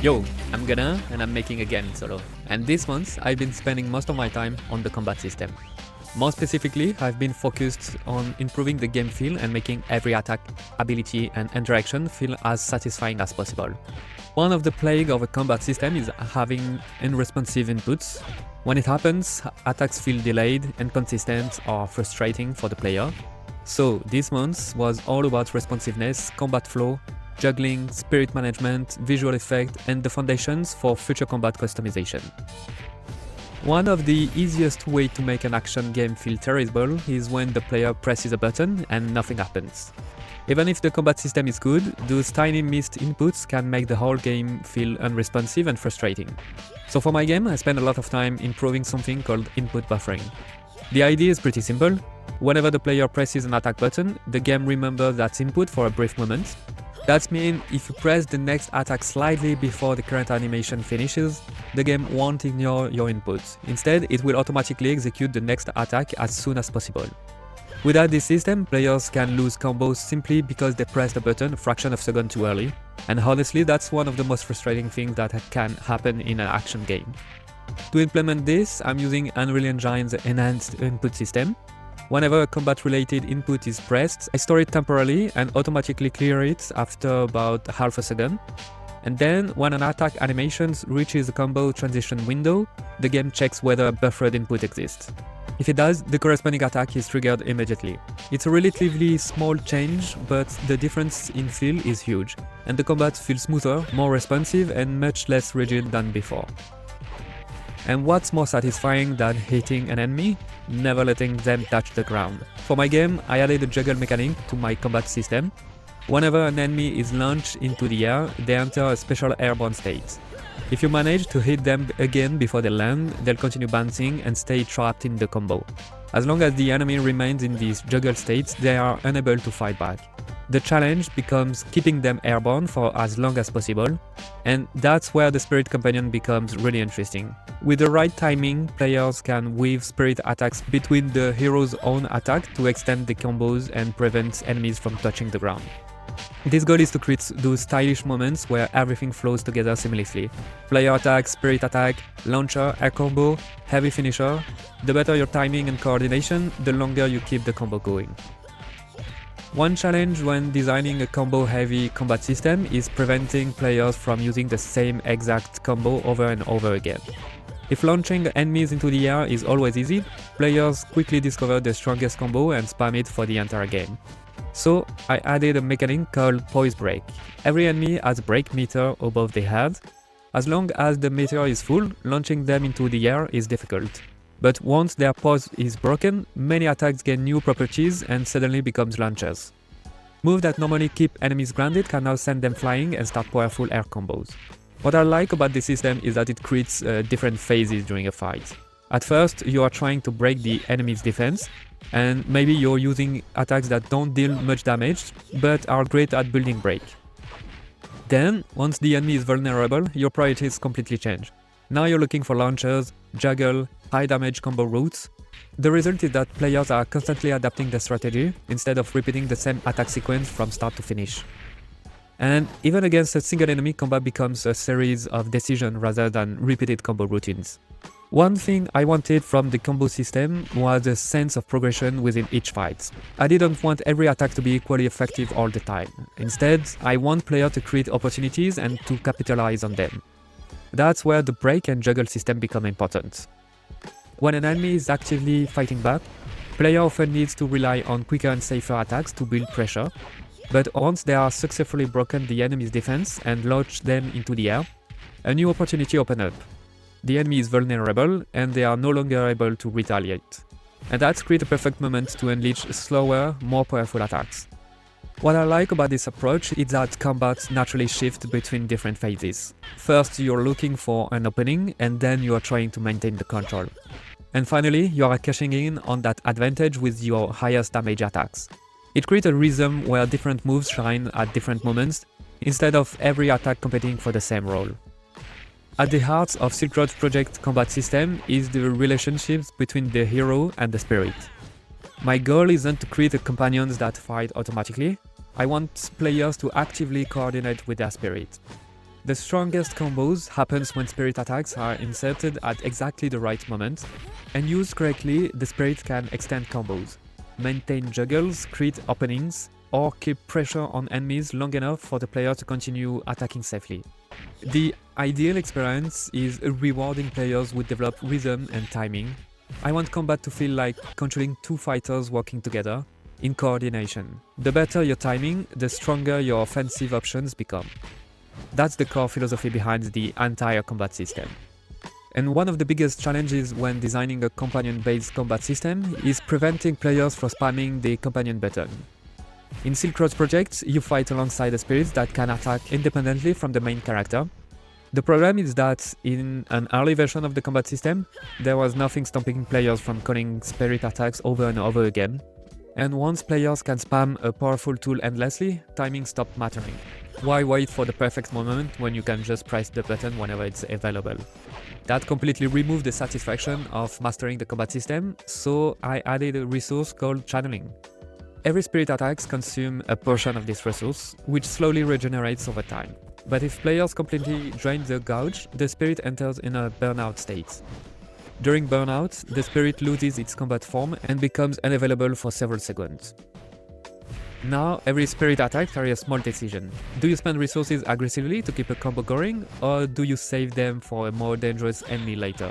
Yo, I'm Gunnar and I'm making a game solo. And this month I've been spending most of my time on the combat system. More specifically, I've been focused on improving the game feel and making every attack, ability and interaction feel as satisfying as possible. One of the plagues of a combat system is having unresponsive inputs. When it happens, attacks feel delayed, inconsistent or frustrating for the player. So this month was all about responsiveness, combat flow, juggling, spirit management, visual effect, and the foundations for future combat customization. One of the easiest ways to make an action game feel terrible is when the player presses a button and nothing happens. Even if the combat system is good, those tiny missed inputs can make the whole game feel unresponsive and frustrating. So for my game, I spend a lot of time improving something called input buffering. The idea is pretty simple. Whenever the player presses an attack button, the game remembers that input for a brief moment. That means if you press the next attack slightly before the current animation finishes, the game won't ignore your input. Instead, it will automatically execute the next attack as soon as possible. Without this system, players can lose combos simply because they pressed the button a fraction of a second too early. And honestly, that's one of the most frustrating things that can happen in an action game. To implement this, I'm using Unreal Engine's enhanced input system. Whenever a combat-related input is pressed, I store it temporarily and automatically clear it after about half a second. And then, when an attack animation reaches a combo transition window, the game checks whether a buffered input exists. If it does, the corresponding attack is triggered immediately. It's a relatively small change, but the difference in feel is huge, and the combat feels smoother, more responsive, and much less rigid than before. And what's more satisfying than hitting an enemy? Never letting them touch the ground. For my game, I added a juggle mechanic to my combat system. Whenever an enemy is launched into the air, they enter a special airborne state. If you manage to hit them again before they land, they'll continue bouncing and stay trapped in the combo. As long as the enemy remains in these juggle states, they are unable to fight back. The challenge becomes keeping them airborne for as long as possible, and that's where the Spirit Companion becomes really interesting. With the right timing, players can weave spirit attacks between the hero's own attack to extend the combos and prevent enemies from touching the ground. This goal is to create those stylish moments where everything flows together seamlessly. Player attack, spirit attack, launcher, air combo, heavy finisher. The better your timing and coordination, the longer you keep the combo going. One challenge when designing a combo-heavy combat system is preventing players from using the same exact combo over and over again. If launching enemies into the air is always easy, players quickly discover the strongest combo and spam it for the entire game. So I added a mechanic called Poise Break. Every enemy has a break meter above their head. As long as the meter is full, launching them into the air is difficult. But once their pause is broken, many attacks gain new properties and suddenly becomes launchers. Moves that normally keep enemies grounded can now send them flying and start powerful air combos. What I like about this system is that it creates different phases during a fight. At first, you are trying to break the enemy's defense, and maybe you're using attacks that don't deal much damage, but are great at building break. Then, once the enemy is vulnerable, your priorities completely change. Now you're looking for launchers, juggle, high damage combo routes. The result is that players are constantly adapting their strategy instead of repeating the same attack sequence from start to finish. And even against a single enemy, combat becomes a series of decisions rather than repeated combo routines. One thing I wanted from the combo system was a sense of progression within each fight. I didn't want every attack to be equally effective all the time. Instead, I want players to create opportunities and to capitalize on them. That's where the break and juggle system become important. When an enemy is actively fighting back, player often needs to rely on quicker and safer attacks to build pressure. But once they are successfully broken the enemy's defense and launch them into the air, a new opportunity opens up. The enemy is vulnerable and they are no longer able to retaliate. And that creates a perfect moment to unleash slower, more powerful attacks. What I like about this approach is that combat naturally shifts between different phases. First, you're looking for an opening, and then you are trying to maintain the control. And finally, you are cashing in on that advantage with your highest damage attacks. It creates a rhythm where different moves shine at different moments, instead of every attack competing for the same role. At the heart of SILKROAD Project combat system is the relationships between the hero and the spirit. My goal isn't to create companions that fight automatically. I want players to actively coordinate with their spirit. The strongest combos happens when spirit attacks are inserted at exactly the right moment, and used correctly, the spirit can extend combos, maintain juggles, create openings, or keep pressure on enemies long enough for the player to continue attacking safely. The ideal experience is rewarding players who develop rhythm and timing. I want combat to feel like controlling two fighters working together in coordination. The better your timing, the stronger your offensive options become. That's the core philosophy behind the entire combat system. And one of the biggest challenges when designing a companion-based combat system is preventing players from spamming the companion button. In SILKROAD Project, you fight alongside the spirits that can attack independently from the main character. The problem is that in an early version of the combat system, there was nothing stopping players from calling spirit attacks over and over again. And once players can spam a powerful tool endlessly, timing stopped mattering. Why wait for the perfect moment when you can just press the button whenever it's available? That completely removed the satisfaction of mastering the combat system, so I added a resource called Channeling. Every spirit attacks consume a portion of this resource, which slowly regenerates over time. But if players completely drain the gauge, the spirit enters in a burnout state. During burnout, the spirit loses its combat form and becomes unavailable for several seconds. Now, every spirit attack carries a small decision. Do you spend resources aggressively to keep a combo going, or do you save them for a more dangerous enemy later?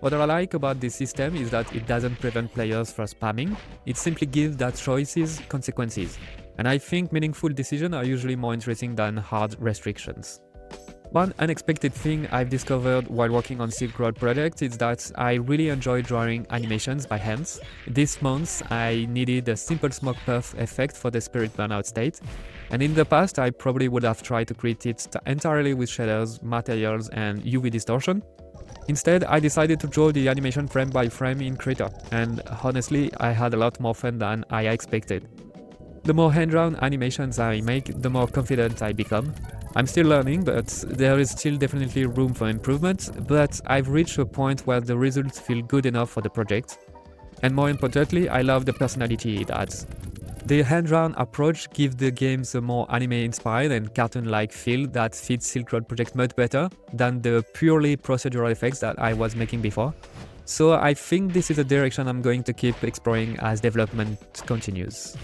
What I like about this system is that it doesn't prevent players from spamming, it simply gives that choices consequences. And I think meaningful decisions are usually more interesting than hard restrictions. One unexpected thing I've discovered while working on SILKROAD Project is that I really enjoy drawing animations by hands. This month I needed a simple smoke puff effect for the spirit burnout state, and in the past I probably would have tried to create it entirely with shaders, materials and UV distortion. Instead, I decided to draw the animation frame by frame in Krita, and honestly I had a lot more fun than I expected. The more hand-drawn animations I make, the more confident I become. I'm still learning, but there is still definitely room for improvement, but I've reached a point where the results feel good enough for the project. And more importantly, I love the personality it adds. The hand-drawn approach gives the games a more anime-inspired and cartoon-like feel that fits SILKROAD Project much better than the purely procedural effects that I was making before. So I think this is a direction I'm going to keep exploring as development continues.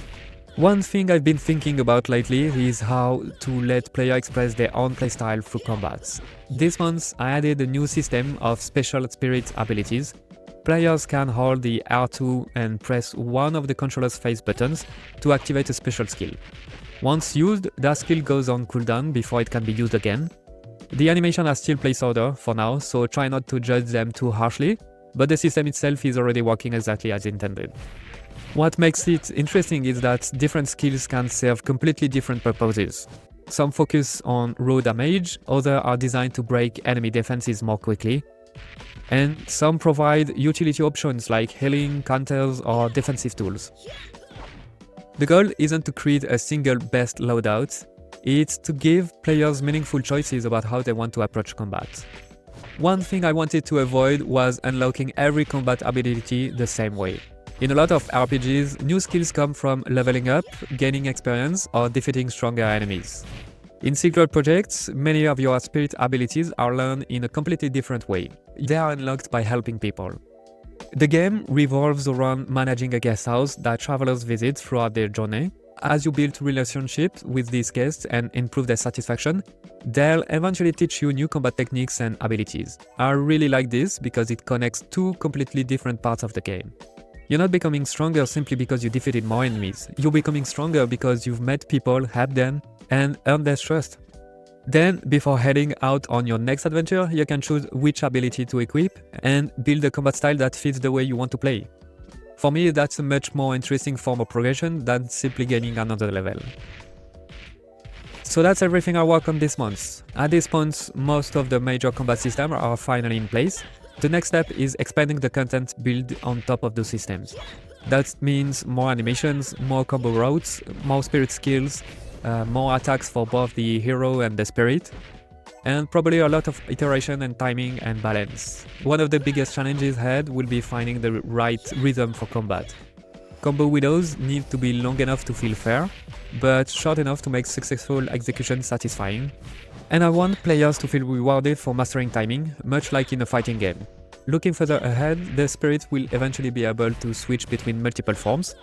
One thing I've been thinking about lately is how to let players express their own playstyle through combats. This month I added a new system of special spirit abilities. Players can hold the R2 and press one of the controller's face buttons to activate a special skill. Once used, that skill goes on cooldown before it can be used again. The animation has still placeholder for now, so try not to judge them too harshly, but the system itself is already working exactly as intended. What makes it interesting is that different skills can serve completely different purposes. Some focus on raw damage, others are designed to break enemy defenses more quickly, and some provide utility options like healing, counters, or defensive tools. The goal isn't to create a single best loadout, it's to give players meaningful choices about how they want to approach combat. One thing I wanted to avoid was unlocking every combat ability the same way. In a lot of RPGs, new skills come from leveling up, gaining experience, or defeating stronger enemies. In SILKROAD Projects, many of your spirit abilities are learned in a completely different way. They are unlocked by helping people. The game revolves around managing a guest house that travelers visit throughout their journey. As you build relationships with these guests and improve their satisfaction, they'll eventually teach you new combat techniques and abilities. I really like this because it connects two completely different parts of the game. You're not becoming stronger simply because you defeated more enemies. You're becoming stronger because you've met people, helped them, and earned their trust. Then, before heading out on your next adventure, you can choose which ability to equip and build a combat style that fits the way you want to play. For me, that's a much more interesting form of progression than simply gaining another level. So that's everything I worked on this month. At this point, most of the major combat systems are finally in place. The next step is expanding the content built on top of those systems. That means more animations, more combo routes, more spirit skills, more attacks for both the hero and the spirit, and probably a lot of iteration and timing and balance. One of the biggest challenges ahead will be finding the right rhythm for combat. Combo windows need to be long enough to feel fair, but short enough to make successful execution satisfying. And I want players to feel rewarded for mastering timing, much like in a fighting game. Looking further ahead, the spirits will eventually be able to switch between multiple forms.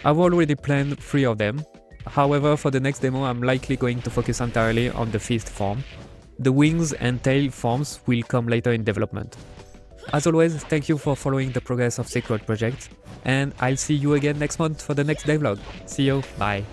I've already planned 3 of them. However, for the next demo I'm likely going to focus entirely on the 5th form. The wings and tail forms will come later in development. As always, thank you for following the progress of SILKROAD Project, and I'll see you again next month for the next devlog. See you, bye.